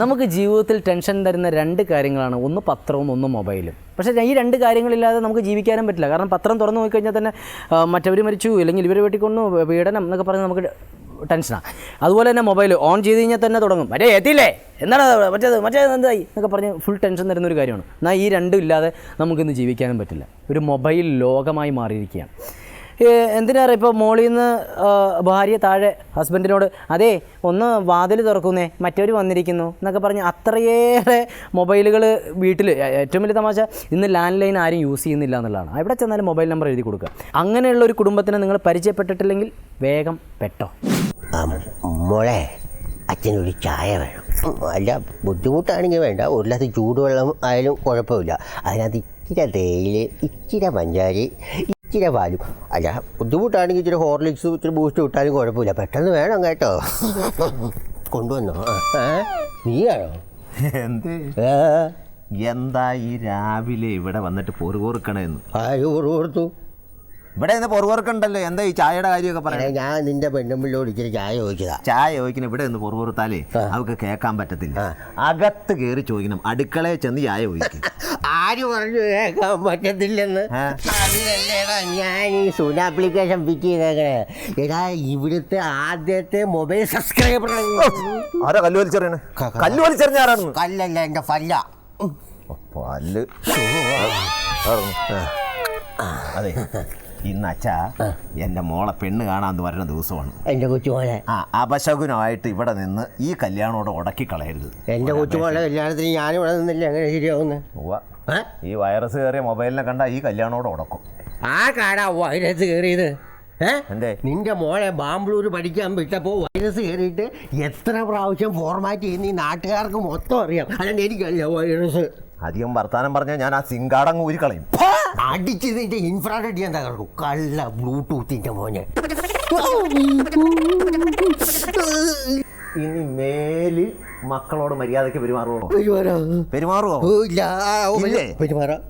നമുക്ക് ജീവിതത്തിൽ ടെൻഷൻ തരുന്ന രണ്ട് കാര്യങ്ങളാണ്, ഒന്ന് പത്രവും ഒന്ന് മൊബൈലും. പക്ഷേ ഈ രണ്ട് കാര്യങ്ങളില്ലാതെ നമുക്ക് ജീവിക്കാനും പറ്റില്ല. കാരണം പത്രം തുറന്നു നോക്കിക്കഴിഞ്ഞാൽ തന്നെ മറ്റവർ മരിച്ചു, അല്ലെങ്കിൽ ഇവർ വെട്ടിക്കൊന്നു, പീഡനം എന്നൊക്കെ പറഞ്ഞ് നമുക്ക് ടെൻഷനാണ്. അതുപോലെ തന്നെ മൊബൈൽ ഓൺ ചെയ്ത് കഴിഞ്ഞാൽ തന്നെ തുടങ്ങും, മറ്റേ എത്തിയില്ലേ, എന്താണ് മറ്റേത് എന്തായി എന്നൊക്കെ പറഞ്ഞ് ഫുൾ ടെൻഷൻ തരുന്ന ഒരു കാര്യമാണ്. എന്നാൽ ഈ രണ്ടും ഇല്ലാതെ നമുക്കിന്ന് ജീവിക്കാനും പറ്റില്ല. ഒരു മൊബൈൽ ലോകമായി മാറിയിരിക്കുകയാണ്. എന്തിനേറെ ഇപ്പോൾ മോളിൽ നിന്ന് ഭാര്യ താഴെ ഹസ്ബൻഡിനോട് അതേ ഒന്ന് വാതിൽ തുറക്കുന്നേ മറ്റവർ വന്നിരിക്കുന്നു എന്നൊക്കെ പറഞ്ഞ് അത്രയേറെ മൊബൈലുകൾ വീട്ടിൽ. ഏറ്റവും വലിയ തമാശ, ഇന്ന് ലാൻഡ് ലൈൻ ആരും യൂസ് ചെയ്യുന്നില്ല എന്നുള്ളതാണ്. എവിടെ ചെന്നാലും മൊബൈൽ നമ്പർ എഴുതി കൊടുക്കുക. അങ്ങനെയുള്ള ഒരു കുടുംബത്തിനെ നിങ്ങൾ പരിചയപ്പെട്ടിട്ടില്ലെങ്കിൽ വേഗം പെട്ടോ. മോളെ, അച്ഛനൊരു ചായ വേണം. അല്ല ബുദ്ധിമുട്ടാണെങ്കിൽ വേണ്ട, ഒരു ഗ്ലാസ് ചൂടുവെള്ളം ആയാലും കുഴപ്പമില്ല. അതിനകത്ത് ഇച്ചിരി തേയില, ഇച്ചിരി പഞ്ചാരി, ഇച്ചിരി പാലും. അല്ല ബുദ്ധിമുട്ടാണെങ്കിൽ ഇച്ചിരി ഹോർലിക്സും ഇച്ചിരി ബൂസ്റ്റ് വിട്ടാലും കുഴപ്പമില്ല. പെട്ടെന്ന് വേണം കേട്ടോ. കൊണ്ടുവന്നോ? നീയാണോ? എന്താ ഈ രാവിലെ ഇവിടെ വന്നിട്ട് പൊറുകൊറുക്കണെന്ന്? ആര് കൊടുത്തു? ഇവിടെ നിന്ന് പൊറുകൊറുക്കണ്ടല്ലോ. എന്താ ഈ ചായയുടെ കാര്യമൊക്കെ പറയാം? ഞാൻ നിന്റെ പെണ്ണുമ്പിള്ളോട് ഇച്ചിരി ചായ ചോദിച്ചതാ. ചായ ചോദിക്കണം, ഇവിടെ നിന്ന് പൊറുകൊറുത്താലേ അവർക്ക് കേൾക്കാൻ പറ്റത്തില്ല. അകത്ത് കയറി ചോദിക്കണം, അടുക്കളയിൽ ചെന്ന് ചായ ചോദിക്കും. ആര് പറഞ്ഞു കേൾക്കാൻ പറ്റത്തില്ലെന്ന്? അതിലല്ലേടാ ഞാൻ ഈ സൂന ആപ്ലിക്കേഷൻ ഫിറ്റ് ചെയ്തേക്കണേ. എടാ ഇവിടുത്തെ ആദ്യത്തെ മൊബൈൽ സബ്സ്ക്രൈബർ. ആരാ കല്ല് വലിച്ചെറിയണേ? കല്ല് വലിച്ചെറിഞ്ഞ ആരാണ്? കല്ലല്ല, എൻ്റെ പല്ല. പല്ല്. അതെ, ഇന്ന് അച്ഛാ എൻ്റെ മോളെ പെണ്ണ് കാണാമെന്ന് പറയുന്ന ദിവസമാണ്. എൻ്റെ കൊച്ചുമോളെ അപശകുനമായിട്ട് ഇവിടെ നിന്ന് ഈ കല്യാണോടെ ഉടക്കി കളയരുത്. എൻ്റെ കൊച്ചുമോളെ കല്യാണത്തിന് ഞാനിവിടെ നിന്നില്ല, എങ്ങനെ ശരിയാവുന്നത്? ഈ വൈറസ് കയറിയ മൊബൈലിനെ കണ്ടാൽ ഈ കല്യാണോടെ ഉടക്കും. ആ കാടാ വൈറസ് കയറിയത്? എന്തേ? നിന്റെ മോളെ ബാംഗ്ലൂർ പഠിക്കാൻ വിട്ടപ്പോൾ വൈറസ് കയറിയിട്ട് എത്ര പ്രാവശ്യം ഫോർമാറ്റ് ചെയ്യുന്ന ഈ നാട്ടുകാർക്ക് മൊത്തം അറിയാം. അല്ലാണ്ട് എനിക്കറിയാം വൈറസ്. അധികം വർത്താനം പറഞ്ഞാൽ ഞാൻ ആ സിങ്കാടങ്ങ് ഊരി കളയും. അടിച്ച് നിന്റെ ഇൻഫ്രാറെഡ് ഞാൻ തകർക്കും. കള്ള ബ്ലൂടൂത്തിന്റെ മോനെ. ഇനി മേലിൽ മക്കളോട് മര്യാദയ്ക്ക് പെരുമാറുമോ? പെരുമാറുമോ?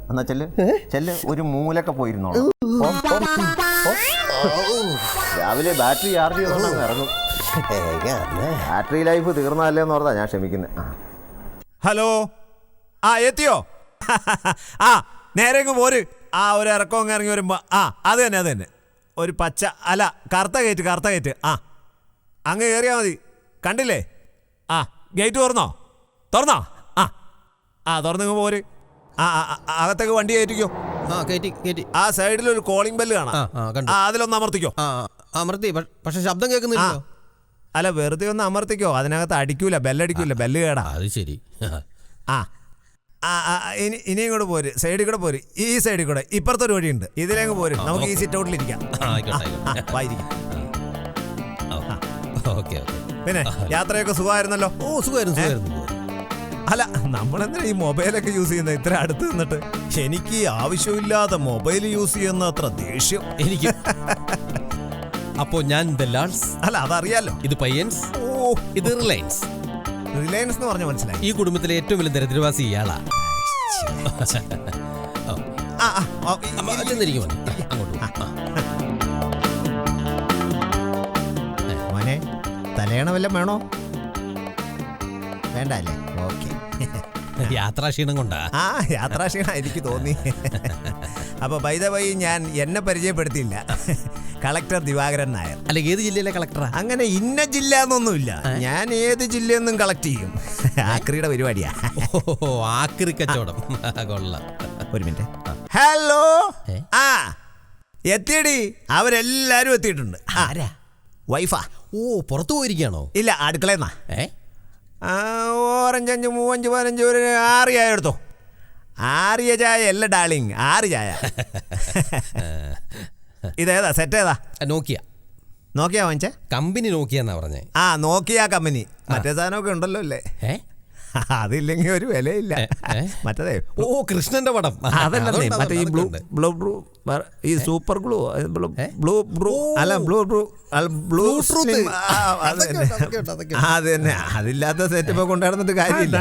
എന്നാ ചെല്ല് ഒരു മൂലൊക്കെ പോയിരുന്നോളൂ. രാവിലെ ബാറ്ററി ചാർജ് ചെയ്തോണ്ട് ഇറങ്ങും. ബാറ്ററി ലൈഫ് തീർന്നല്ലേന്ന് പറഞ്ഞാ ഞാൻ ക്ഷമിക്കുന്നത്. ഹലോ, എത്തിയോ? നേരെ പോര്. ഒരു ഇറക്കം ഇറങ്ങി വരുമ്പോ അത് തന്നെ ഒരു പച്ച അല്ല കറുത്ത ഗേറ്റ്. അങ്ങ് കയറിയാ മതി. കണ്ടില്ലേ? ഗേറ്റ് തുറന്നോ? തുറന്നിങ്ങ് പോര്. അകത്തേക്ക് വണ്ടി കയറ്റിക്കോ. ആ സൈഡിലൊരു കോളിംഗ് ബെല്ല് കാണാം, അതിലൊന്ന് അമർത്തിക്കോ. അമർത്തി, പക്ഷെ ശബ്ദം കേൾക്കുന്നില്ല. അല്ല വെറുതെ ഒന്ന് അമർത്തിക്കോ, അതിനകത്ത് അടിക്കൂല, ബെല്ലടിക്കൂല, ബെല്ല് കേടാ. അത് ശരി. ഇനി ഇങ്ങോട്ട് പോര്, സൈഡിൽ കൂടെ പോര്. ഈ സൈഡിൽ കൂടെ ഇപ്പുറത്തൊരു വഴിയുണ്ട്, ഇതിലേക്ക് പോര്. നമുക്ക് ഈ സിറ്റ് ഔട്ടിലിരിക്കാം. പിന്നെ യാത്രയൊക്കെ സുഖമായിരുന്നല്ലോ? സുഖമായിരുന്നു. അല്ല നമ്മളെന്തിനാ ഈ മൊബൈലൊക്കെ യൂസ് ചെയ്യുന്നത് ഇത്ര അടുത്ത് നിന്നിട്ട്? എനിക്ക് ആവശ്യമില്ലാതെ മൊബൈൽ യൂസ് ചെയ്യുന്ന അത്ര ദേഷ്യം എനിക്ക്. അപ്പോ ഞാൻ ദലാൽസ്. അല്ല അതറിയാലോ. ഇത് പയ്യൻസ്. ഇത് റിലയൻസ്. റിലയൻസ് എന്ന് പറഞ്ഞ മനസ്സിലായി. ഈ കുടുംബത്തിലെ ഏറ്റവും വലിയ ദരിദ്രവാസി ഇയാളാ. മോനെ, തലയണ വല്ലതും വേണോ? വേണ്ട അല്ലേ? ഓക്കെ. യാത്രാക്ഷീണം കൊണ്ടാ. യാത്രാക്ഷീണം എനിക്ക് തോന്നി. അപ്പോൾ ബൈ ദ വൈ ഞാൻ എന്നെ പരിചയപ്പെടുത്തിയില്ല. കളക്ടർ ദിവാകരൻ നായർ. അല്ല, ഏത് ജില്ലയിലെ കളക്ടറാ? അങ്ങനെ ഇന്ന ജില്ല എന്നൊന്നുമില്ല, ഞാൻ ഏത് ജില്ലയെന്നും കളക്ട് ചെയ്യും. ആക്രിയുടെ പരിപാടിയാ. ആക്രി കച്ചവടം. കൊള്ളാം. ഒരു മിനിറ്റ്. ഹലോ, എത്തിയടി. അവരെല്ലാരും എത്തിയിട്ടുണ്ട്. ആരാ? വൈഫാ. പുറത്തു പോയിരിക്കുകയാണോ? ഇല്ല, അടുക്കളയെന്നാ. ഓറഞ്ച് 5 35 15 ഒരു 6 ചായ എടുത്തോ. 6 ചായ അല്ല ഡാർലിംഗ്, 6 ചായ. ഇതേതാ സെറ്റ്? ഏതാ? നോക്കിയ വാങ്ങിച്ചേ? കമ്പനി നോക്കിയെന്നാ പറഞ്ഞേ. നോക്കിയ കമ്പനി. മറ്റേ സാധനമൊക്കെ ഉണ്ടല്ലോ അല്ലേ? അതില്ലെങ്കിൽ ഒരു വിലയില്ല. മറ്റേ കൃഷ്ണന്റെ പടം അതല്ലേ? മറ്റേ ഈ ബ്ലൂ ഈ സൂപ്പർ ഗ്ലൂ, അല്ല അത് തന്നെ. അതില്ലാത്ത സെറ്റപ്പ് കൊണ്ടുവന്നിട്ട് കാര്യമില്ല.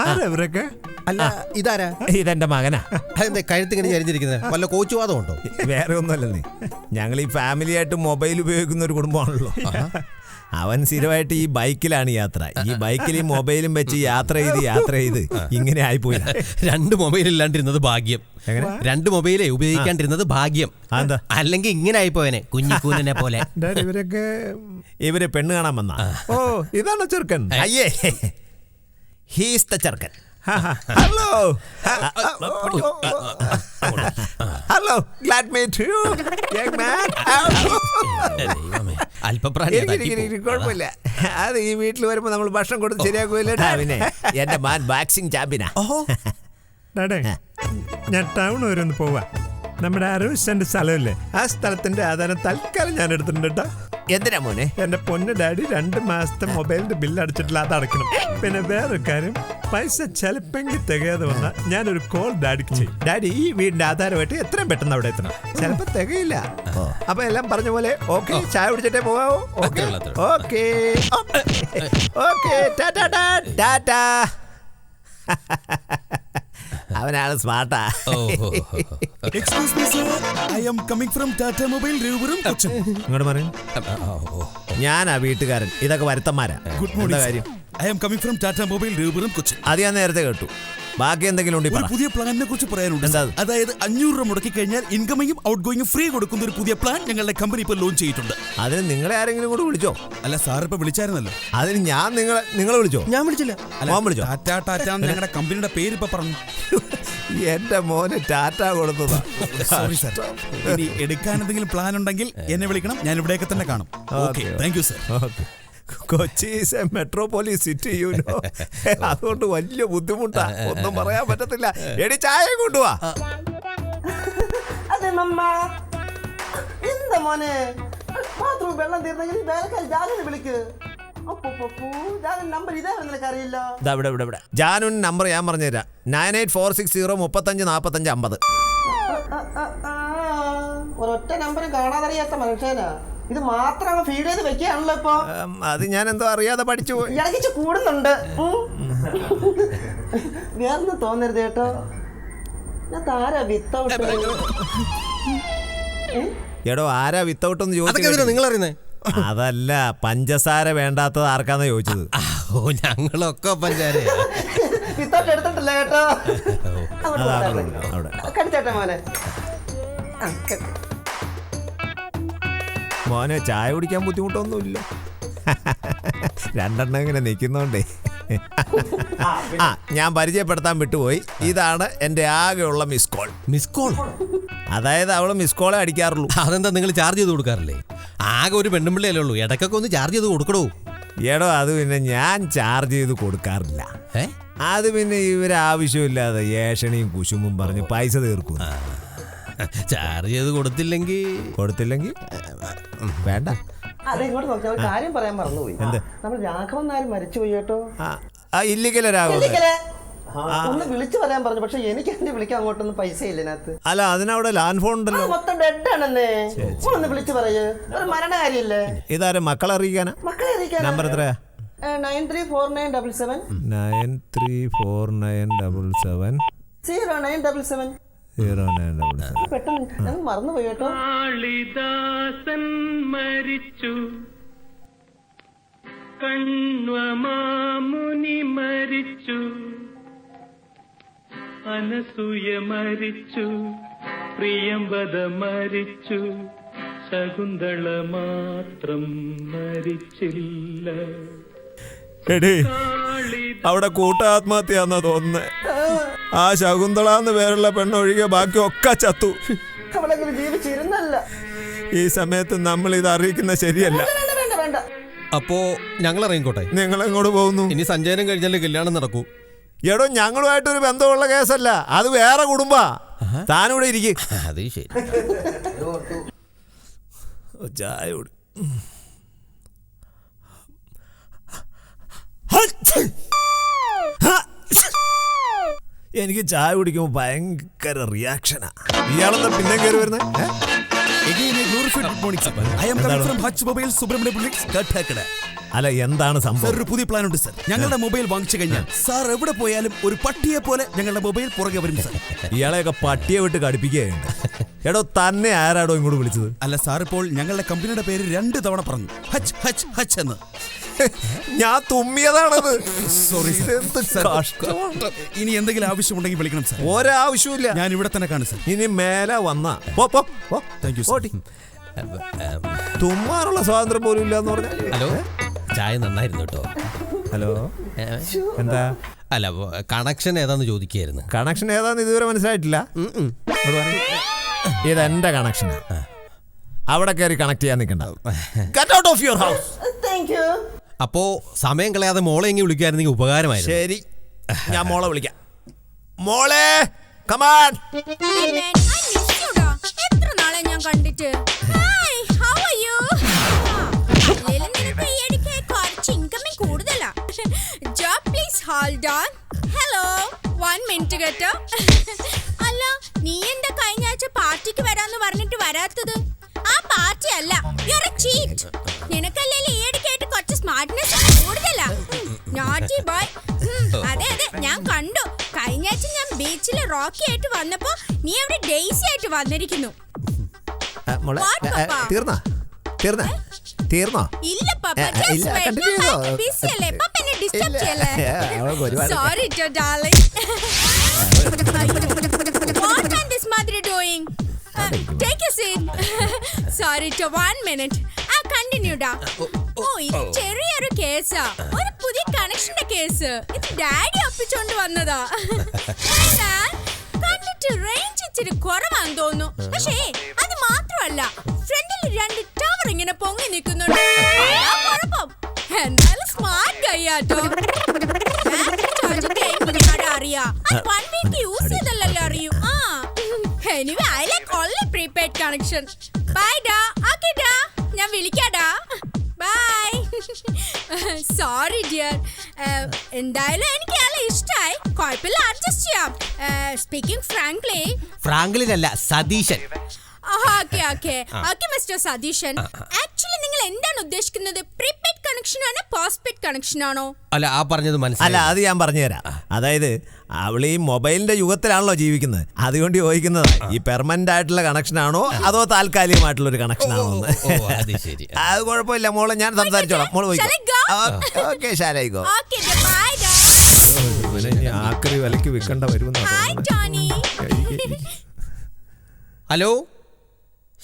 ആരവരൊക്കെ? അല്ല ഇതാരാ? ഇതെന്റെ മകനാ. അതെന്താ കഴുത്തിങ്ങനെ ചരിഞ്ഞിരിക്കുന്നത്? വല്ല കോച്ചുവാദം ഉണ്ടോ? വേറെ ഒന്നുമല്ലേ, ഞങ്ങൾ ഈ ഫാമിലി ആയിട്ട് മൊബൈൽ ഉപയോഗിക്കുന്ന ഒരു കുടുംബമാണല്ലോ. അവൻ സ്ഥിരമായിട്ട് ഈ ബൈക്കിലാണ് യാത്ര. ഈ ബൈക്കിൽ ഈ മൊബൈലും വെച്ച് യാത്ര ചെയ്ത് ഇങ്ങനെ ആയിപ്പോയി. 2 മൊബൈൽ ഇല്ലാണ്ടിരുന്നത് ഭാഗ്യം. രണ്ട് മൊബൈലേ ഉപയോഗിക്കാണ്ടിരുന്നത് ഭാഗ്യം. അല്ലെങ്കിൽ ഇങ്ങനെ ആയിപ്പോയനെ കുഞ്ഞിക്കൂനെ പോലെ. ഇവര് പെണ്ണ് കാണാൻ വന്ന. ഓ ഇതാണോ ചെറുക്കൻ? അയ്യേ, ഹീസ് ദ ചെറുക്കൻ. Hello hello, glad meet you young man. കുഴപ്പമില്ല, അത് ഈ വീട്ടിൽ വരുമ്പോ നമ്മൾ ഭക്ഷണം കൊടുത്ത് ശരിയാക്കൂല്ലേ? പിന്നെ എന്റെ മാൻ ബാക്സിംഗ് ചാമ്പ്യനാ. ഞാൻ ടൗൺ വരെ ഒന്ന് പോവാ. നമ്മുടെ 60 സെന്റ് സ്ഥലമില്ലേ, ആ സ്ഥലത്തിന്റെ ആധാരം തൽക്കാലം ഞാൻ എടുത്തിട്ടുണ്ട് കേട്ടോ. എന്തിനാ മോനെ? എന്റെ പൊന്ന് ഡാഡി 2 മാസത്തെ മൊബൈലിന്റെ ബില്ല് അടച്ചിട്ടില്ല, അത് അടയ്ക്കണം. പിന്നെ വേറൊരു കാര്യം, പൈസ ചിലപ്പെങ്കിൽ തികയാതെ വന്നാൽ ഞാനൊരു കോൾ ഡാഡിക്ക് ചെയ്യും. ഡാഡി ഈ വീടിന്റെ ആധാരമായിട്ട് എത്രയും പെട്ടെന്ന് അവിടെ എത്തണം. ചിലപ്പോ തികയില്ല. അപ്പൊ എല്ലാം പറഞ്ഞ പോലെ ഓക്കെ, ചായ കുടിച്ചിട്ടേ പോവാവോ? ഓക്കെ ഓക്കെ ഓക്കെ, ടാറ്റാ. അവനാണ് സ്മാർട്ടാ. Excuse me sir, I am coming from Tata Mobile രൂപരും കൊച്ചൻ. ഇങ്ങോട്ട് പറയും. ഞാനാ വീട്ടുകാരൻ, ഇതൊക്കെ വരുത്തന്മാരാ. Good morning കാര്യം? I am coming from Tata Mobile രൂപരും കൊച്ചൻ. അത് ഞാൻ നേരത്തെ കേട്ടു. ബാക്കി എന്തെങ്കിലും ഒരു പുതിയ പ്ലാനിനെ കുറിച്ച് പറയാനുണ്ട്. അതായത് 500 രൂപ മുടക്കി കഴിഞ്ഞാൽ ഇൻകമിങ്ങും ഔട്ട് ഗോയിങ്ങും ഫ്രീ കൊടുക്കുന്ന ഒരു പുതിയ പ്ലാൻ ഞങ്ങളുടെ കമ്പനി ഇപ്പോൾ ലോഞ്ച് ചെയ്തിട്ടുണ്ട്. അതിന് നിങ്ങളെ ആരെങ്കിലും കൂടെ വിളിച്ചോ? അല്ല സാർ ഇപ്പൊ വിളിച്ചായിരുന്നല്ലോ. അതിന് ഞാൻ നിങ്ങളെ വിളിച്ചോ? ഞാൻ വിളിച്ചില്ല. വിളിച്ചോ? ടാറ്റ ഞങ്ങളുടെ കമ്പനിയുടെ പേര് ഇപ്പൊ പറഞ്ഞു. എന്റെ മോന് ടാറ്റ കൊടുത്തതാ. Sorry sir. ഇനി എടുക്കാൻ എന്തെങ്കിലും പ്ലാൻ ഉണ്ടെങ്കിൽ എന്നെ വിളിക്കണം, ഞാൻ ഇവിടെയൊക്കെ തന്നെ കാണും. Okay, thank you sir. Kochi is A metropolis city, you know. അതുകൊണ്ട് വലിയ ബുദ്ധിമുട്ടാ, ഒന്നും പറയാൻ പറ്റത്തില്ല. എടി ചായ കൊണ്ടുവാ. അതെ മമ്മ, എന്താ മോനെ ബാത്റൂം വെള്ളം തീർന്നെങ്കിൽ വേലക്കാരി ജാനുവിനെ വിളിക്ക്. നമ്പർ ഇതായിരുന്നു നിനക്കറിയില്ല. ജാനുൻ നമ്പർ ഞാൻ പറഞ്ഞുതരാം. 9846035450. ഒരൊറ്റ നമ്പറും കാണാതറിയാത്ത മനുഷ്യനാ. ഇത് മാത്രം ഫീഡ് ചെയ്ത് വെക്കുകയാണല്ലോ ഇപ്പൊ. അത് ഞാൻ എന്തോ അറിയാതെ പഠിച്ചു പോയി. ഇടയ്ക്ക് കൂടുന്നുണ്ട്. വേറൊന്നും തോന്നരുത് കേട്ടോ. ഞാൻ താരാ വിത്തൗട്ട്. എടോ ആരാ വിത്തൗട്ട് എന്ന് ചോദിച്ചു. നിങ്ങൾ അറിയുന്നേ? അതല്ല, പഞ്ചസാര വേണ്ടാത്തത് ആർക്കാന്നാ ചോദിച്ചത്. ഓ ഞങ്ങളൊക്കെ പഞ്ചാര വിത്തൗട്ട് എടുത്തിട്ടില്ല കേട്ടോ. കടിച്ചേട്ടെ മോനെ. മോനെ ചായ കുടിക്കാൻ ബുദ്ധിമുട്ടൊന്നുമില്ല. 2 ഇങ്ങനെ നിൽക്കുന്നോണ്ടേ. ഞാൻ പരിചയപ്പെടുത്താൻ വിട്ടുപോയി. ഇതാണ് എൻ്റെ ആകെയുള്ള മിസ് കോൾ. Miss call? അതായത് അവള് മിസ് കോളെ അടിക്കാറുള്ളൂ. അതെന്താ നിങ്ങൾ ചാർജ് ചെയ്ത് കൊടുക്കാറില്ലേ? ആകെ ഒരു പെണ്ണുമ്പിള്ളയല്ലേ ഉള്ളൂ, ഇടയ്ക്കൊക്കെ ഒന്ന് ചാർജ് ചെയ്ത് കൊടുക്കണോ? എടോ അത് പിന്നെ ഞാൻ ചാർജ് ചെയ്ത് കൊടുക്കാറില്ല. അത് പിന്നെ ഇവരാവശ്യമില്ലാതെ ഏഷണിയും കുശുമ്പും പറഞ്ഞ് പൈസ തീർക്കും. ചാർജ് ചെയ്ത് കൊടുത്തില്ലെങ്കിൽ വേണ്ട. അതെങ്ങോട്ട് നോക്കിയാൽ ഒരു കാര്യം പറയാൻ മറന്നുപോയി. നമ്മൾ രാഘവൻ നായർ മരിച്ചുപോയി കേട്ടോ. ഇല്ലിക്കലോ രാഘവൻ? ഒന്ന് വിളിച്ചു പറയാൻ പറഞ്ഞു, പക്ഷെ എനിക്ക് എന്നെ വിളിക്കാൻ അങ്ങോട്ടൊന്നും പൈസ ഇല്ല ഇതിനകത്ത്. അല്ല അതിനവിടെ ലാൻഡ് ഫോൺ ഉണ്ടല്ലോ. മൊത്തം ഡെഡ് ആണെന്നേ. ഒന്ന് വിളിച്ചു പറയൂ, ഒരു മരണകാര്യല്ലേ. ഇതാരെ മക്കളെ അറിയിക്കാനാ? മക്കളെ അറിയിക്കാൻ. നമ്പർ എത്രയാ? 934977 934977 0977. പെട്ടെന്ന് ഞങ്ങൾ മറന്നുപോയി കേട്ടോ. കാളിദാസൻ മരിച്ചു, കണ്വമാമുനി മരിച്ചു, അനസൂയ മരിച്ചു, പ്രിയംവദ മരിച്ചു, ശകുന്തള മാത്രം മരിച്ചില്ല. എടീ അവിടെ കൂട്ടാത്മഹത്യാന്നാ തോന്നുന്നേ. ആ ശകുന്തളാന്ന് പേരുള്ള പെണ്ണൊഴികെ ബാക്കി ഒക്കെ ചത്തു. അവളെങ്കിലും ജീവിച്ചിരുന്നല്ല. ഈ സമയത്ത് നമ്മൾ ഇത് അറിയിക്കുന്ന ശരിയല്ല. വേണ്ട. അപ്പോ ഞങ്ങൾ ഇറങ്ങിക്കോട്ടെ. നിങ്ങൾ എങ്ങോട്ട് പോകുന്നു? ഇനി സഞ്ചയനം കഴിഞ്ഞാലേ കല്യാണം നടക്കൂ. എടോ ഞങ്ങളുമായിട്ടൊരു ബന്ധമുള്ള കേസല്ല, അത് വേറെ കുടുംബാ. താനിവിടെ ഇരിക്കും. അത് ശരി. ചായ കുടി. എനിക്ക് ചായ കുടിക്കുമ്പോൾ ഭയങ്കര റിയാക്ഷനാ. ഇയാളെന്താ പിന്നെ കയറി വരുന്നത്? അല്ല എന്താണ് സംഭവം? ഒരു പുതിയ പ്ലാൻ ഉണ്ട് സർ. ഞങ്ങളുടെ മൊബൈൽ വാങ്ങിച്ചു കഴിഞ്ഞാൽ സാർ എവിടെ പോയാലും ഒരു പട്ടിയെ പോലെ ഞങ്ങളുടെ മൊബൈൽ പുറകെ വരും സർ. ഇയാളെയൊക്കെ പട്ടിയെ വിട്ട് കടിപ്പിക്കുകയുണ്ട്. എടോ തന്നെ ആരാടോ ഇങ്ങോട്ട് വിളിച്ചത്? അല്ല സാർ, ഇപ്പോൾ ഞങ്ങളുടെ കമ്പനിയുടെ പേര് 2 തവണ പറഞ്ഞു, ഹച്ച് ഹച്ച് ഹച്ച് എന്ന്. ഞാൻ തുമ്മിയതാണത്. സോറി ഇതെന്ത് കഷ്ടമാണ്. ഇനി എന്തെങ്കിലും ആവശ്യമുണ്ടെങ്കിൽ വിളിക്കണം സാർ. ഒരാവശ്യമില്ല, ഞാൻ ഇവിടെ തന്നെ കാണും സാർ. ഇനി മേലെ വന്നാ താങ്ക് യു സാർ. തുമ്മാനുള്ള സ്വാതന്ത്ര്യം പോലും ഇല്ല എന്ന് പറഞ്ഞാൽ. ഹലോ, ചായ നന്നായിരുന്നു കേട്ടോ. ഹലോ, എന്താ? അല്ല, കണക്ഷൻ ഏതാന്ന് ചോദിക്കായിരുന്നു. കണക്ഷൻ ഏതാന്ന് ഇതുവരെ മനസ്സിലായിട്ടില്ല. ഇതെന്റെ കണക്ഷനാ. അവിടെ കയറി കണക്ട് ചെയ്യാൻ നിൽക്കണ്ട. Get out of your house. Thank you. അപ്പോ സമയം കളയാതെ മോളെ എങ്കിൽ വിളിക്കായിരുന്നെങ്കിൽ ഉപകാരമായിരുന്നു. ശരി, ഞാൻ മോളെ വിളിക്കാം. മോളെ, കമാൻ. എത്ര നാളെ ഞാൻ കണ്ടിട്ട്. കൂടുതലാ. Job please hold on. Hello, 1 minute കേട്ടോ. അല്ല, നീ എന്താ കഴിഞ്ഞ ആഴ്ച പാർട്ടിക്ക് വരാന്ന് പറഞ്ഞിട്ട് വരാത്തത്? ആ പാർട്ടി അല്ല, യു ആർ എ ചീറ്റ്. നിനക്കല്ലേ ഈ ഇടയ്ക്കായിട്ട് കുറച്ച് സ്മാർട്ട്നെസ് കൂടുതലാ. Naughty boy. അതെ അതെ, ഞാൻ കണ്ടു. കഴിഞ്ഞ ആഴ്ച ഞാൻ ബീച്ചിൽ റോക്കി ആയിട്ട് വന്നപ്പോ നീ അവിടെ ഡെയ്സി ആയിട്ട് വന്നിരിക്കുന്നു. തീർന്നോ? ഇല്ല പപ്പ, ബിസി അല്ലേ പപ്പ, എന്നെ ഡിസ്റ്റർബ് ചെയ്യല്ലേ. Sorry to darling. What are this mother doing? Take a seat. Sorry to 1 minute. Continue ഡാ. ഇത് ചെറിയൊരു കേസാ, ഒരു പുതിയ കണക്ഷന്റെ കേസ്. ഇത് ഡാഡി ഒപ്പിച്ചോണ്ട് വന്നതാ. കണ്ടിട്ട് റേഞ്ച് ഇച്ചിരി കുറവാന്ന് തോന്നുന്നു. പക്ഷേ അത് മാത്രമല്ല, ഫ്രണ്ടിൽ 2 ടവർ ഇങ്ങനെ പൊങ്ങി നിൽക്കുന്നുണ്ട്. എന്തായാലും സ്മാർട്ട് കയ്യാട്ടോ. അറിയാ, 1 വീക്ക് യൂസ് ചെയ്തല്ലോ അറിയൂ. Anyway, I like only prepaid connection. Bye ഡാ. ഓക്കേ ഡാ, ഞാൻ വിളിക്കാടാ. ബൈ. Sorry dear. എന്തായാലും എനിക്ക് നല്ല ഇഷ്ടമായി. കുഴപ്പമില്ല, അഡ്ജസ്റ്റ് ചെയ്യാം. സ്പീക്കിംഗ് ഫ്രാങ്ക്ലിനല്ല, Satheesan. Okay okay okay mister Satheesan. Actually നിങ്ങൾ എന്താണ് ഉദ്ദേശിക്കുന്നത്? പ്രീപെയ്ഡ് കണക്ഷൻ ആണോ പോസ്റ്റ്പെയ്ഡ് കണക്ഷൻ ആണോ? അല്ല, ആ പറഞ്ഞത് അല്ല, മനസ്സിലായി. അത് ഞാൻ പറഞ്ഞുതരാം. അതായത് അവൾ ഈ മൊബൈലിന്റെ യുഗത്തിലാണല്ലോ ജീവിക്കുന്നത്. അതുകൊണ്ട് ചോദിക്കുന്നത് ഈ പെർമനന്റ് ആയിട്ടുള്ള കണക്ഷൻ ആണോ അതോ താൽക്കാലികമായിട്ടുള്ള ഒരു കണക്ഷൻ ആണോ എന്ന്. അത് ശരി. അത് കുഴപ്പമില്ല മോളെ, ഞാൻ സംസാരിച്ചോളാം. മോള് പോയി. ഓക്കെ, ശാലായിക്കോ. ആക്രി വിലക്ക് വിൽക്കേണ്ട വരുമെന്ന്. ഹലോ,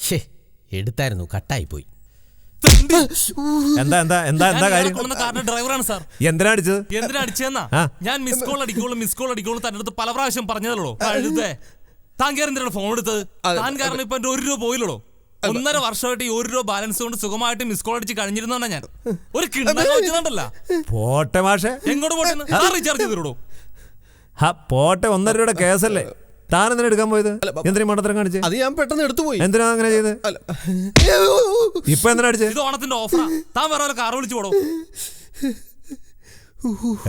ഷേ എടുത്തായിരുന്നു, കട്ടായി പോയി. എന്താ എന്താ എന്താ എന്താ കാര്യം? ഡ്രൈവറാണ് സാർ. എന്തിനാ അടിച്ചത്? എന്തിനാ അടിച്ചെന്നാ? ഞാൻ മിസ് കോൾ അടിക്കോളൂ തന്റെ അടുത്ത് പല പ്രാവശ്യം പറഞ്ഞതല്ലോ. താൻ കയറി എന്തിനാണ് ഫോൺ എടുത്തത്? താൻ കാരണം ഇപ്പൊ എന്റെ 1 രൂപ പോയില്ലല്ലോ. 1.5 വർഷമായിട്ട് ഈ 1 രൂപ ബാലൻസ് കൊണ്ട് സുഖമായിട്ട് മിസ് കോൾ അടിച്ച് കഴിഞ്ഞിരുന്നോണ്ടാ ഞാൻ. ഒരു കിണ്ണല്ല പോട്ടെ മാഷെ. എങ്ങോട്ട് പോട്ടെ? റീചാർജ് ചെയ്തിടോ. പോട്ടെ, 1.5 രൂപയുടെ കേസല്ലേ. താൻ എന്തിനാ എടുക്കാൻ പോയത്? എന്തിനാ മണ്ടത്തരം കാണിച്ചത്? അത് ഞാൻ പെട്ടെന്ന് എടുത്തു പോയി. എന്തിനാ അങ്ങനെ ചെയ്ത്? ഇപ്പൊ എന്തിനാ അടിച്ചത്? ഇത് ഓണത്തിന്റെ ഓഫറാ. താൻ വേറെ കാർ വിളിച്ചു പോടോ.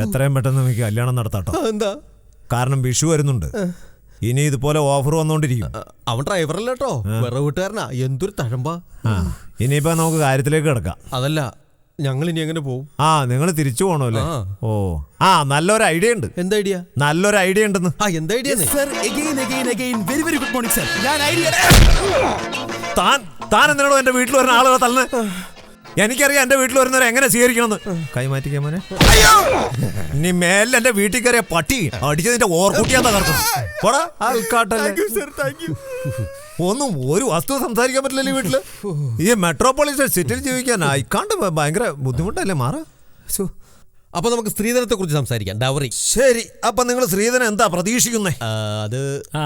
എത്രയും പെട്ടെന്ന് നമുക്ക് കല്യാണം നടത്താട്ടോ. എന്താ? കാരണം വിഷു വരുന്നുണ്ട്. ഇനി ഇതുപോലെ ഓഫർ വന്നോണ്ടിരിക്കും. അവൻ ഡ്രൈവറല്ല കേട്ടോ, വേറെ വീട്ടുകാരനാ. എന്തൊരു തഴമ്പാ. ഇനിയിപ്പോ നമുക്ക് കാര്യത്തിലേക്ക് കിടക്കാം. അതല്ല, ഞങ്ങൾ ഇനി എങ്ങനെ പോകും? നിങ്ങൾ തിരിച്ചു പോകണല്ലേ? ഓ, നല്ലൊരു ഐഡിയ ഉണ്ട്. എന്താ ഐഡിയ? നല്ലൊരു ഐഡിയ ഉണ്ടെന്ന്. എന്താ idea? Very very good morning sir. ഞാൻ ഐഡിയ. താൻ എന്തിനാണോ എന്റെ വീട്ടിൽ വരുന്ന ആളുകളെ തള്ളു? എനിക്കറിയാം എന്റെ വീട്ടിൽ വരുന്നവരെ എങ്ങനെ സ്വീകരിക്കണമെന്ന്. കൈമാറ്റിക്കാൻ മോനെ. ഇനി മേലെ എന്റെ വീട്ടിൽ കയറിയ പട്ടി അടിച്ചതിന്റെ ഓർക്കുട്ടിയാ തകർക്കും. ഒന്നും ഒരു വസ്തു സംസാരിക്കാൻ പറ്റില്ലല്ലോ വീട്ടില്. ഈ മെട്രോപോളിറ്റൻ സിറ്റിയിൽ ജീവിക്കാൻ അയക്കാണ്ട് ഭയങ്കര ബുദ്ധിമുട്ടല്ലേ മാറാ. അപ്പൊ നമുക്ക് സ്ത്രീധനത്തെ കുറിച്ച് സംസാരിക്കാം. ഡൗറി. ശരി, അപ്പൊ നിങ്ങൾ സ്ത്രീധനം എന്താ പ്രതീക്ഷിക്കുന്നേ?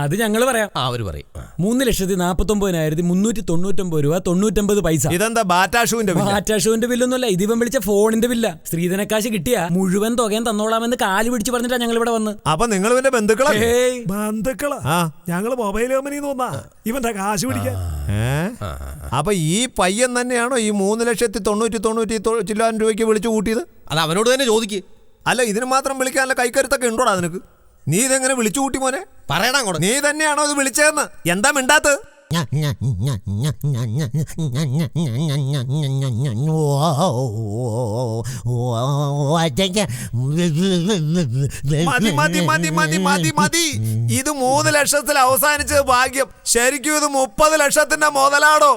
അത് ഞങ്ങൾ പറയാം. അവര് പറയും 3,49,399 രൂപ 99 പൈസ. ഇതെന്താ ബാറ്റാഷുവിന്റെ ബില്ലൊന്നുമല്ല, ഇതിവൻ വിളിച്ച ഫോണിന്റെ ബില്ല. സ്ത്രീധനക്കാശ് കിട്ടിയ മുഴുവൻ തുകയും തന്നോളാമെന്ന് കാല് പിടിച്ച് പറഞ്ഞിട്ടാ ഞങ്ങൾ ഇവിടെ വന്ന്. അപ്പൊ നിങ്ങൾ ഇവന്റെ ബന്ധുക്കളാ? ഞങ്ങള് മൊബൈൽ കമ്പനി തോന്നാ ഇവന്റെ കാശ് പിടിക്കാൻ. അപ്പൊ ഈ പയ്യൻ തന്നെയാണോ ഈ 3,90,90 രൂപയ്ക്ക് വിളിച്ചു കൂട്ടിയത്? അത് അവനോട് തന്നെ ചോദിക്ക്. അല്ല, ഇതിന് മാത്രം വിളിക്കാനുള്ള കൈക്കരുത്തൊക്കെ ഉണ്ടോടാ നിനക്ക്? നീ ഇതെങ്ങനെ വിളിച്ചു കൂട്ടി മോനെ? പറയടാ. നീ തന്നെയാണോ ഇത് വിളിച്ചതെന്ന്? എന്താ മിണ്ടാത്തത്? മതി മതി മതി മതി മതി മതി. ഇത് 3 ലക്ഷത്തിൽ അവസാനിച്ചത് ഭാഗ്യം. ശരിക്കും ഇത് 30 ലക്ഷത്തിന്റെ മുതലാടോ.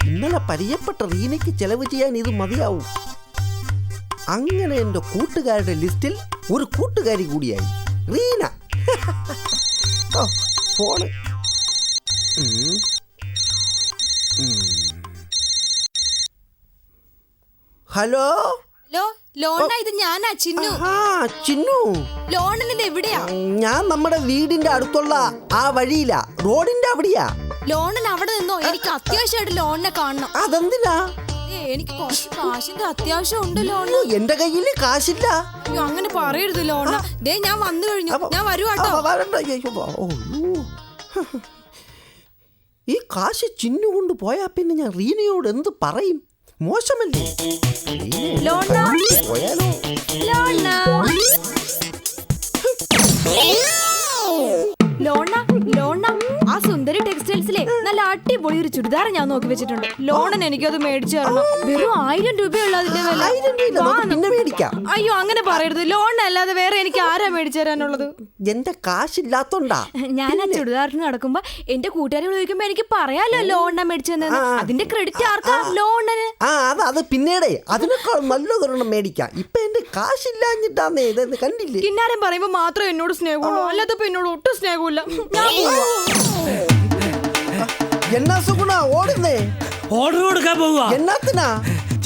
ഇന്നലെ പരിചയപ്പെട്ട റീനയ്ക്ക് ചെലവ് ചെയ്യാൻ ഇത് മതിയാവും. അങ്ങനെ എൻ്റെ കൂട്ടുകാരുടെ ലിസ്റ്റിൽ ഒരു കൂട്ടുകാരി കൂടിയായി റീന. ഫോണ്. ഹലോ ഹലോ ലോണ, ഇത് ഞാനാ ചിന്നു. ചിന്നു, ലോണനിത് എവിടെയാ? ഞാൻ നമ്മുടെ വീടിന്റെ അടുത്തുള്ള ആ വഴിയിലാ, റോഡിന്റെ അവിടെയാ. ലോണൻ അവിടെ നിന്നോ? എനിക്ക് അത്യാവശ്യമായിട്ട് ലോണിനെ കാണണം. അതെന്തിനാ? എനിക്ക് കുറച്ച് കാശിന്റെ അത്യാവശ്യം ഉണ്ട് ലോണ. എന്റെ കയ്യില് കാശില്ല. അങ്ങനെ പറയരുത് ലോണ. ദേ ഞാൻ വന്നു കഴിഞ്ഞു, ഞാൻ വരുവാട്ടോ. ഈ കാശ് ചിന്നു കൊണ്ട് പോയാ പിന്നെ ഞാൻ റീനയോട് എന്ത് പറയും? മോശമല്ലേ? ലോണ പോയാലോ? ലോണ ലോണ, ആ സുന്ദരി ടെക്സ്റ്റൈൽസിലെ നല്ല അടിപൊളി ഒരു ചുരിദാർ ഞാൻ നോക്കി വെച്ചിട്ടുണ്ട്. ലോണൻ എനിക്കത് മേടിച്ചു തരണം. വെറും 1000 രൂപയുള്ള അതിന്റെ വില. അയ്യോ അങ്ങനെ പറയരുത്. ലോൺ അല്ലാതെ വേറെ എനിക്ക് ആരാ മേടിച്ചു തരാനുള്ളത്? എന്റെ കാശില്ലാത്തോണ്ടാ. ഞാൻ ആ ചുരിദാറിന് നടക്കുമ്പോ എന്റെ കൂട്ടുകാരെ ചോദിക്കുമ്പോ എനിക്ക് പറയാലോ ലോണ മേടിച്ചു തന്നെ. അതിന്റെ ക്രെഡിറ്റ് ആർക്കാ? ലോണന്. അത് പിന്നീടേ അതിനേക്കാൾ നല്ലതൊരെണ്ണം മേടിക്കാം. ഇപ്പൊ എന്റെ കാശില്ലാഞ്ഞിട്ടാന്നേ. ഇതെന്ന് കണ്ടില്ലേ? കിന്നാരം പറയുമ്പോ മാത്രം എന്നോട് സ്നേഹമുള്ളൂ, അല്ലാത്തപ്പോ എന്നോട് ഒട്ടും സ്നേഹമില്ല. എന്നാ സുഗുണ ഓടുന്നേ? ഓർഡർ കൊടുക്കാൻ പോവുക. എന്നാത്തിനാ?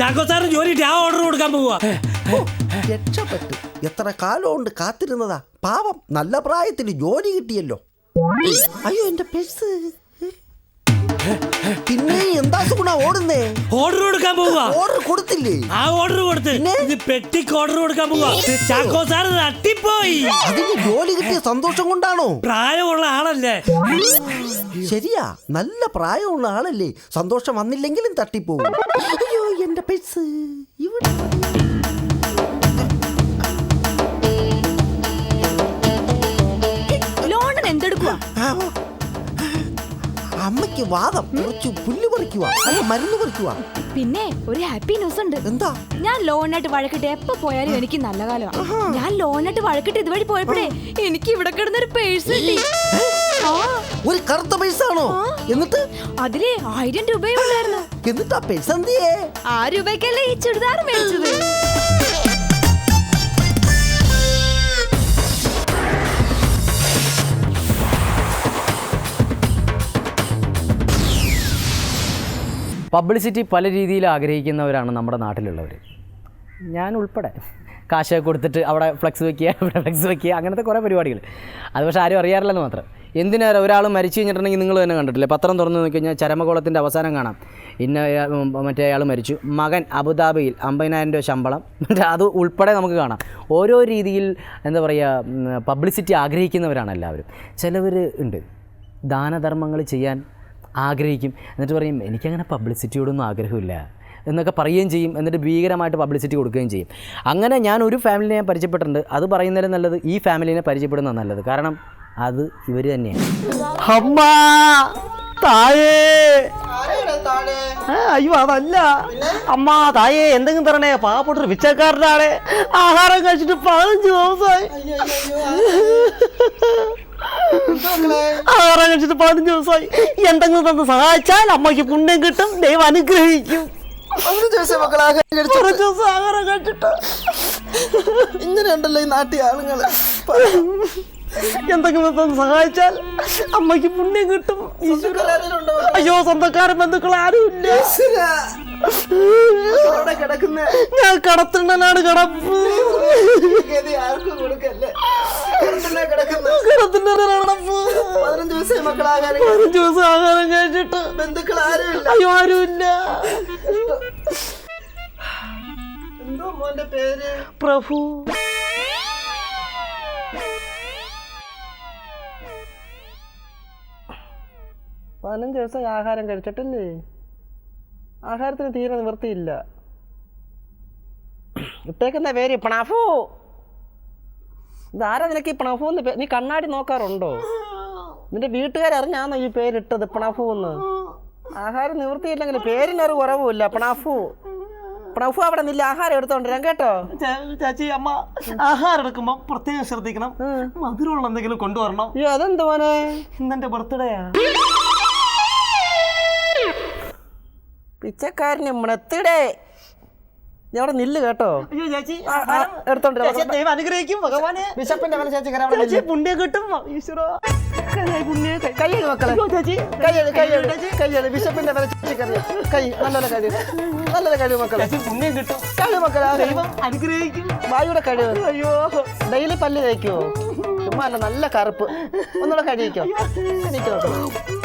ചാക്കോ സാറിന് ജോലി ആ ഓർഡർ കൊടുക്കാൻ പോവുക. രക്ഷപ്പെട്ടു. എത്ര കാലം കൊണ്ട് കാത്തിരുന്നതാ. പാവം, നല്ല പ്രായത്തിൽ ജോലി കിട്ടിയല്ലോ. അയ്യോ എന്റെ പേഴ്സ്. പിന്നെ എന്താ സുഗുണ ഓടുന്നേ? ഓർഡർ കൊടുക്കാൻ പോവുക. ഓർഡർ കൊടുത്തില്ലേ? ആ ഓർഡർ കൊടുത്ത് ഇത് പെട്ടിക്ക് ഓർഡർ കൊടുക്കാൻ പോവുക. ചാക്കോ സാർ തട്ടിപ്പോയി. അതിന് ജോലി കിട്ടിയ സന്തോഷം കൊണ്ടാണോ? പ്രായമുള്ള ആളല്ലേ? ശരിയാ, നല്ല പ്രായമുള്ള ആളല്ലേ. സന്തോഷം വന്നില്ലെങ്കിലും തട്ടിപ്പോവും. അയ്യോ എന്റെ പേഴ്സ് ഇവിടെ. ലോണൻ എന്തെടുക്കുക? അമ്മയ്ക്ക് വാദം, കുറച്ച് പുല്ല് പറിക്കുക, മരുന്ന് പറിക്കുക. പിന്നെ ഒരു ഹാപ്പി ന്യൂസ് ഉണ്ട്. എന്താ? ഞാൻ ലോണായിട്ട് വഴക്കിട്ട് എപ്പോ പോയാലും എനിക്ക് നല്ല കാലമാണ്. ഞാൻ ലോണായിട്ട് വഴക്കിട്ട് ഇതുവഴി പോയപ്പോഴേ എനിക്ക് ഇവിടെ കിടന്നൊരു പേഴ്സ് കിട്ടി. ഒരു കറുത്ത പേഴ്സാണോ? എന്നിട്ട് അതില് 1000 രൂപയുണ്ടായിരുന്നു. എന്നിട്ട് ആ പേഴ്സ് എന്തിയേ? ആ രൂപയ്ക്കല്ലേ ഈ ചുരിദാർ മേടിച്ചത്. പബ്ലിസിറ്റി പല രീതിയിൽ ആഗ്രഹിക്കുന്നവരാണ് നമ്മുടെ നാട്ടിലുള്ളവർ, ഞാൻ ഉൾപ്പെടെ. കാശൊക്കെ കൊടുത്തിട്ട് അവിടെ ഫ്ലെക്സ് വയ്ക്കുക, ഇവിടെ ഫ്ലെക്സ് വയ്ക്കുക, അങ്ങനത്തെ കുറേ പരിപാടികൾ. അത് പക്ഷേ ആരും അറിയാറില്ലെന്ന് മാത്രം. എന്തിനാണ് ഒരാൾ മരിച്ചു കഴിഞ്ഞിട്ടുണ്ടെങ്കിൽ നിങ്ങൾ തന്നെ കണ്ടിട്ടില്ലേ? പത്രം തുറന്ന് നോക്കി കഴിഞ്ഞാൽ ചരമകോളത്തിൻ്റെ അവസാനം കാണാം, മറ്റേ അയാൾ മരിച്ചു, മകൻ അബുദാബിയിൽ 50,000 രൂപ ശമ്പളം, അത് ഉൾപ്പെടെ നമുക്ക് കാണാം. ഓരോ രീതിയിൽ എന്താ പറയുക, പബ്ലിസിറ്റി ആഗ്രഹിക്കുന്നവരാണ് എല്ലാവരും. ചിലവർ ഉണ്ട് ദാനധർമ്മങ്ങൾ ചെയ്യാൻ ആഗ്രഹിക്കും, എന്നിട്ട് പറയും എനിക്കങ്ങനെ പബ്ലിസിറ്റിയോടൊന്നും ആഗ്രഹമില്ല എന്നൊക്കെ പറയുകയും ചെയ്യും. എന്നിട്ട് ഭീകരമായിട്ട് പബ്ലിസിറ്റി കൊടുക്കുകയും ചെയ്യും. അങ്ങനെ ഞാൻ ഒരു ഫാമിലിനെ ഞാൻ പരിചയപ്പെട്ടിട്ടുണ്ട്. അത് പറയുന്നതിലും നല്ലത് ഈ ഫാമിലിനെ പരിചയപ്പെടുന്നതാണ് നല്ലത്. കാരണം അത് ഇവർ തന്നെയാണ്. അമ്മ തായേ. അയ്യോ അതല്ല അമ്മ, തായേ എന്തെങ്കിലും തരണേ. പാവപ്പെട്ടൊരു പിച്ചക്കാരൻ്റെ ആളെ ആഹാരം കഴിച്ചിട്ട് 15 ദിവസമായി. ആഹാരം കഴിച്ചിട്ട് 15 ദിവസമായി. എന്തെങ്കിലും തന്ന് സഹായിച്ചാൽ അമ്മയ്ക്ക് പുണ്യം കിട്ടും, ദൈവം അനുഗ്രഹിക്കും. കുറച്ച് ദിവസം ആഹാരം കഴിച്ചിട്ട് ഇങ്ങനെയുണ്ടല്ലോ ഈ നാട്ടിൽ ആളുകള്. എന്തെങ്കിലും തന്ന് സഹായിച്ചാൽ അമ്മയ്ക്ക് പുണ്യം കിട്ടും. അയ്യോ സ്വന്തക്കാരൻ ബന്ധുക്കൾ ആരുമില്ല. ഞാൻ കടത്തിണ്ണനാണ്. കിടപ്പ് കിടപ്പ് 15 ദിവസം ആഹാരം കഴിച്ചിട്ട് ബന്ധുക്കൾ ആരുമില്ല. അയ്യോ ആരുമില്ല. എന്തോ മോന്റെ പേര്? പ്രഭു. പതിനഞ്ച് ദിവസം ആഹാരം കഴിച്ചിട്ടില്ലേ? ആഹാരത്തിന് തീരെ നിവൃത്തിയില്ല. ഇട്ടേക്കുന്ന പേര് പണഫു. ഇതാരാ നിനക്ക് ഈ പണഫു എന്ന്? നീ കണ്ണാടി നോക്കാറുണ്ടോ? നിന്റെ വീട്ടുകാരറിഞ്ഞാന്നോ ഈ പേരിട്ടത് പണഫു എന്ന്? ആഹാരം നിവൃത്തിയില്ലെങ്കിൽ പേരിനൊരു കുറവുമില്ല. പണഫു പണഫു അവിടെ നില്ല, ആഹാരം എടുത്തോണ്ടിരാം കേട്ടോ. ചാച്ചി അമ്മ ആഹാരം എടുക്കുമ്പോ പ്രത്യേകം ശ്രദ്ധിക്കണം, മധുരമുള്ള എന്തെങ്കിലും കൊണ്ടുവരണം. അയ്യോ അതെന്ത് മോനെ? ഇന്നെന്റെ ബർത്ത്ഡേയാ. പിച്ചക്കാരന് ബർത്ത്ഡേ. അവിടെ നില്ല് കേട്ടോ. അയ്യോ ചേച്ചി എടുത്തോണ്ട് അനുഗ്രഹിക്കും ഭഗവാനെ. ബിഷപ്പിന്റെ വില ചേച്ചി ചേച്ചി പുണ്യം കിട്ടും ഈശ്വരോ. കൈയ്യടി മക്കളെ, കൈയ്യടി. ബിഷപ്പിന്റെ വില ചേച്ചി കറിയാം. കൈ നല്ലൊരു കഴിവ്, നല്ലൊരു കഴിവ് മക്കളെ. പുണ്യം കിട്ടും. കഴിവ് മക്കളെ, ദൈവം അനുഗ്രഹിക്കും. വായുടെ കഴിവ്. അയ്യോ ഡെയിലി പല്ല് തേക്കുവോ? ചുമ്മാ അല്ല, നല്ല കറുപ്പ്. ഒന്നുകൂടെ കഴിക്കോ? എനിക്കോ?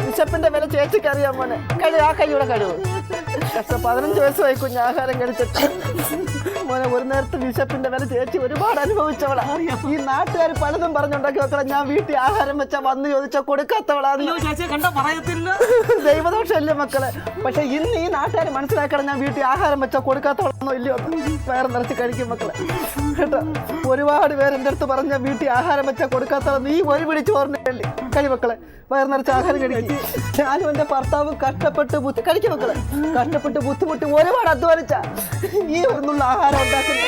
ബിഷപ്പിന്റെ വില ചേച്ചിക്ക് അറിയാൻ മോനെ. കഴിവ്, ആ കൈയുടെ കഴിവ്. 15 വയസ്സായി കുഞ്ഞ് ആഹാരം കഴിച്ചിട്ട് മോനെ. ഒരു നേരത്തെ ബിഷപ്പിന്റെ വില ചേച്ചി ഒരുപാട് അനുഭവിച്ചവളാ. ഈ നാട്ടുകാർ പലതും പറഞ്ഞുണ്ടാക്കി മക്കളെ. ഞാൻ വീട്ടിൽ ആഹാരം വെച്ചാ വന്ന് ചോദിച്ചാൽ കൊടുക്കാത്തവളാ. ദൈവദോഷമല്ലേ മക്കളെ? പക്ഷെ ഇന്ന് ഈ നാട്ടുകാർ മനസ്സിലാക്കണം, ഞാൻ വീട്ടിൽ ആഹാരം വെച്ചാൽ കൊടുക്കാത്തവളാണോ ഇല്ലയോ? വയറ് നിറച്ച് കഴിക്കും മക്കളെ കേട്ടോ. ഒരുപാട് പേര് എൻ്റെ അടുത്ത് പറഞ്ഞ വീട്ടിൽ ആഹാരം വെച്ചാൽ കൊടുക്കാത്തവള. നീ ഒരു പിടി ചോറിന് വേണ്ടി കഴി മക്കളെ. വയറ് നിറച്ച് ആഹാരം കഴിക്കും. ഞാനും എൻ്റെ ഭർത്താവും കഷ്ടപ്പെട്ട് കഴിക്കും മക്കളെ. കഷ്ടപ്പെട്ട് ബുദ്ധിമുട്ടി ഒരുപാട് അധ്വാനിച്ച ഈ ഒന്നുള്ള ആഹാരം ഉണ്ടാക്കുന്നത്.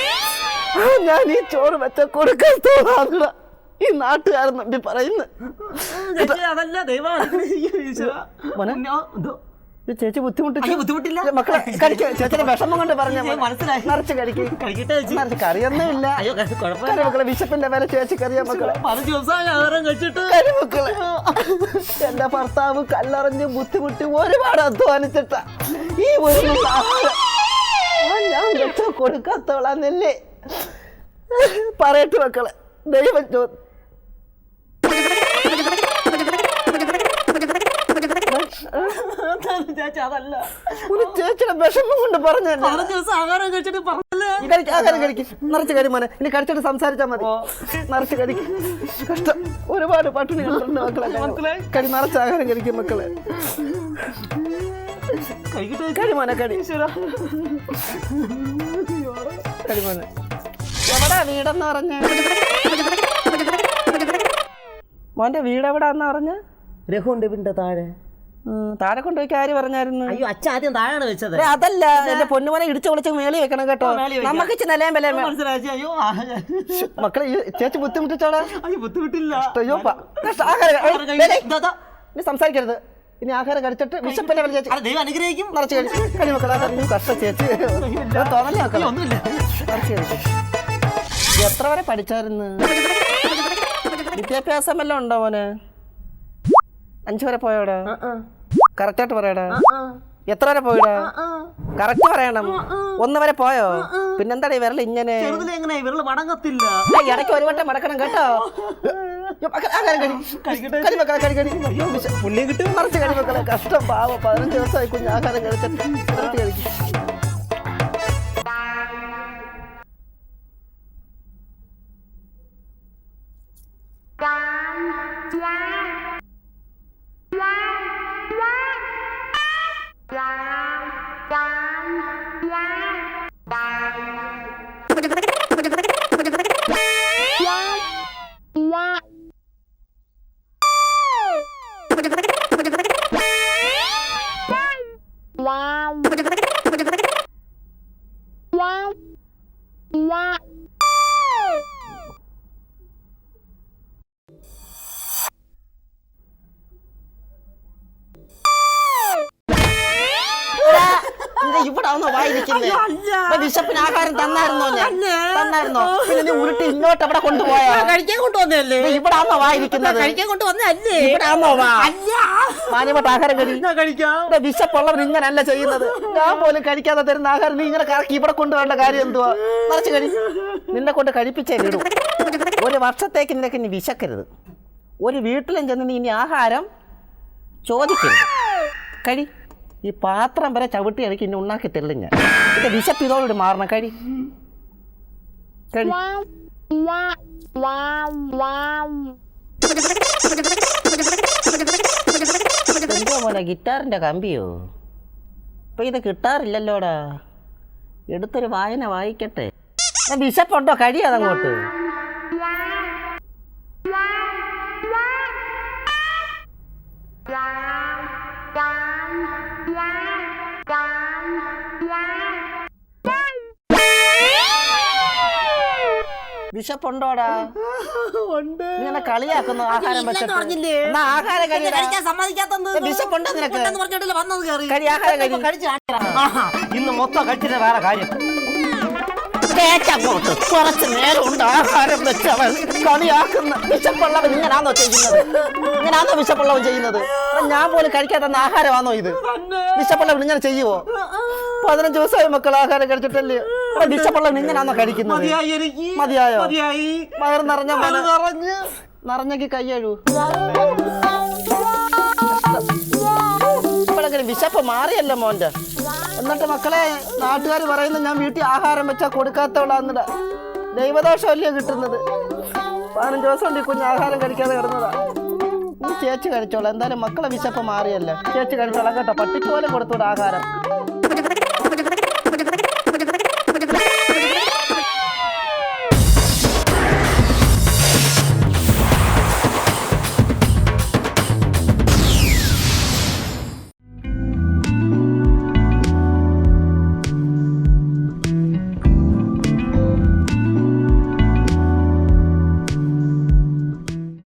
ഞാൻ ഈ ചോറ് വെച്ച കൊടുക്കാത്തോളാ ഈ നാട്ടുകാരൻ നമ്പി പറയുന്നു. ചേച്ചി ബുദ്ധിമുട്ടില്ല മക്കളെ. കഴിക്കുക. ചേച്ചിയുടെ വിഷമം കൊണ്ട് പറഞ്ഞ മനസ്സിലായി. നിറച്ച് കഴിക്കട്ടെ. കറിയൊന്നും ഇല്ല മക്കളെ. വിശപ്പിന്റെ വില ചേച്ചിക്ക് അറിയാം മക്കളെ. 10 ദിവസമായി ആഹാരം കഴിച്ചിട്ട് മക്കളെ. എന്റെ ഭർത്താവ് കല്ലറിഞ്ഞ് ബുദ്ധിമുട്ടി ഒരുപാട് അധ്വാനിച്ചിട്ടാ ഈ ഒരു ആഹാരം ഞാൻ വെച്ച കൊടുക്കാത്തോളാന്നല്ലേ പറയട്ടെ മക്കളെ. ദൈവം അതല്ല, ഒരു ചേച്ചിയുടെ വിഷമം കൊണ്ട് പറഞ്ഞു. 10 ദിവസം ആഹാരം കഴിച്ചിട്ട് പറഞ്ഞല്ലേ. ആഹാരം കഴിക്കും. നിറച്ച് കരി മോനെ. ഇനി കഴിച്ചിട്ട് സംസാരിച്ചാൽ മതി. നിറച്ച് കഴിക്കും. കഷ്ടം, ഒരുപാട് പട്ടിണി കണ്ടിട്ടുണ്ട് മക്കളെ. കരി നിറച്ച് ആഹാരം കഴിക്കും മക്കളെ. കരി മോനെ, കരി. കരി മോനെ. എവിടാ വീടെന്ന് പറഞ്ഞ? മോന്റെ വീട് എവിടാന്ന് പറഞ്ഞ? രഘുണ്ട് വീടിന്റെ താഴെ. താഴെ കൊണ്ടുപോയി ആര് പറഞ്ഞായിരുന്നു? അയ്യോ അച്ഛ ആദ്യം താഴെയാണ് വെച്ചത്. അതല്ല, എന്റെ പൊന്നുമോനെ ഇടിച്ചു വിളിച്ച് മേളി വെക്കണം കേട്ടോ. നമുക്ക് നിലയും വില മക്കളെ. ചേച്ചി ബുദ്ധിമുട്ടിച്ചോടാ? ബുദ്ധിമുട്ടില്ല. സംസാരിക്കരുത്. ഇനി ആഹാരം കഴിച്ചിട്ട് വിശപ്പിന്റെ വില ചേച്ചി ദൈവം അനുഗ്രഹിക്കും. നിറച്ച് കഴി മക്കളെ. കഷ്ട ചേച്ചി തോന്നല്ലേ മക്കളെ. ഒന്നുമില്ല. നിറച്ച് കഴിക്കും. എത്ര വരെ പഠിച്ചായിരുന്നു? വിദ്യാഭ്യാസം വല്ലതും ഉണ്ടോ മോനെ? 5 വരെ പോയോടാ? കറക്റ്റായിട്ട് പറയടാ. എത്ര വരെ പോയിടാ? കറക്റ്റ് പറയണം. 1 വരെ പോയോ? പിന്നെന്താ ഈ വിരൽ ഇങ്ങനെ? വിരൽ മടങ്ങത്തില്ല. ഇടയ്ക്ക് ഒരു വട്ടം മടക്കണം കേട്ടോ. പുള്ളി കിട്ടും. നിറച്ച് കഴി മക്കളെ. കഷ്ടം പാവം. 15 ദിവസമായി കുഞ്ഞ് ആഹാരം കഴിച്ചിട്ട്. നിറച്ച് കഴിക്കും. ഇവിടാണോ വായിരിക്കുന്നേ? വിശപ്പിന് ആഹാരം തന്നായിരുന്നോ? തന്നായിരുന്നോ? പിന്നെ നീ ഉരുട്ടി ഇങ്ങോട്ട് അവിടെ കൊണ്ടുപോയാ? കഴിക്കാൻ കൊണ്ടുവന്നല്ലേ? ഇവിടാണോ വായിരിക്കുന്നത്? കഴിക്കാൻ കൊണ്ടുവന്നല്ലേ? ഇവിടാണോ വാ? മാന്യമായിട്ട് ആഹാരം കഴിക്കാം. വിശപ്പുള്ളവർ ഇങ്ങനല്ല ചെയ്യുന്നത്. ഞാൻ പോലും കഴിക്കാതെ തരുന്ന ആഹാരം നീ ഇങ്ങനെ കറക്കി ഇവിടെ കൊണ്ടുപോകേണ്ട കാര്യം എന്തുവാ? നിറച്ച് കഴി. നിന്നെ കൊണ്ട് കഴിപ്പിച്ചേ വിടും. 1 വർഷത്തേക്ക് നിനക്ക് ഇനി വിശക്കരുത്. ഒരു വീട്ടിലും ചെന്ന് നീ ഇനി ആഹാരം ചോദിക്കരുത്. കഴി. ഈ പാത്രം വരെ ചവിട്ടി എനിക്ക് ഇനി ഉണ്ടാക്കി തരില്ല ഞാൻ. ഇത് വിശപ്പ് ഇതോടുകൂടി മാറണം. കഴി. കഴി. എന്തോ മോനെ, ഗിറ്റാറിൻ്റെ കമ്പിയോ? ഇപ്പം ഇത് കിട്ടാറില്ലല്ലോടാ. എടുത്തൊരു വായന വായിക്കട്ടെ. വിശപ്പുണ്ടോ? കഴിയാതങ്ങോട്ട്. വിശപ്പുണ്ടോടാ? ഇങ്ങനെ കളിയാക്കുന്നു ആഹാരം വെച്ചിട്ട്. എന്നാ ആഹാരം കഴിക്കാൻ സമ്മതിക്കാത്തത്. വിശപ്പുണ്ടോ നിനക്ക്? ഇന്ന് മൊത്തം കഴിച്ചിട്ട് വേറെ കാര്യം. കേട്ടങ്ങോട്ട് കുറച്ച് നേരം ഉണ്ട് ആഹാരം വെച്ചവൻ കളിയാക്കുന്ന. വിശപ്പുള്ളവൻ ഇങ്ങനാണോ ചെയ്യുന്നത്? ഇങ്ങനാണോ വിശപ്പുള്ളവൻ ചെയ്യുന്നത്? ഞാൻ പോലും കഴിക്കാത്ത ആഹാരമാണോ ഇത്? വിശപ്പുള്ളവൻ ഇങ്ങനെ ചെയ്യുവോ? 15 ദിവസമായി മക്കൾ ആഹാരം കഴിച്ചിട്ടല്ലേ? വിശപ്പുള്ളവൻ ഇങ്ങനാണോ കഴിക്കുന്നത്? മതിയായോ? വയറ് നിറഞ്ഞെങ്കിൽ കയ്യഴു. ഇപ്പോഴെങ്കിലും വിശപ്പ് മാറിയല്ലോ മോൻ്റെ. എന്നിട്ട് മക്കളെ നാട്ടുകാർ പറയുന്നത് ഞാൻ വീട്ടിൽ ആഹാരം വെച്ചാൽ കൊടുക്കാത്തവളാന്നിട. ദൈവദോഷമല്ലേ കിട്ടുന്നത്? 15 ദിവസം കൊണ്ട് ഈ കുഞ്ഞ് ആഹാരം കഴിക്കാതെ കിടന്നതാ. ചേച്ചി കഴിച്ചോളാം. എന്തായാലും മക്കളെ വിശപ്പ് മാറിയല്ലേ? ചേച്ചി കഴിച്ചോളാം കേട്ടോ. പട്ടിക്ക് പോലും കൊടുത്തൂടെ ആഹാരം.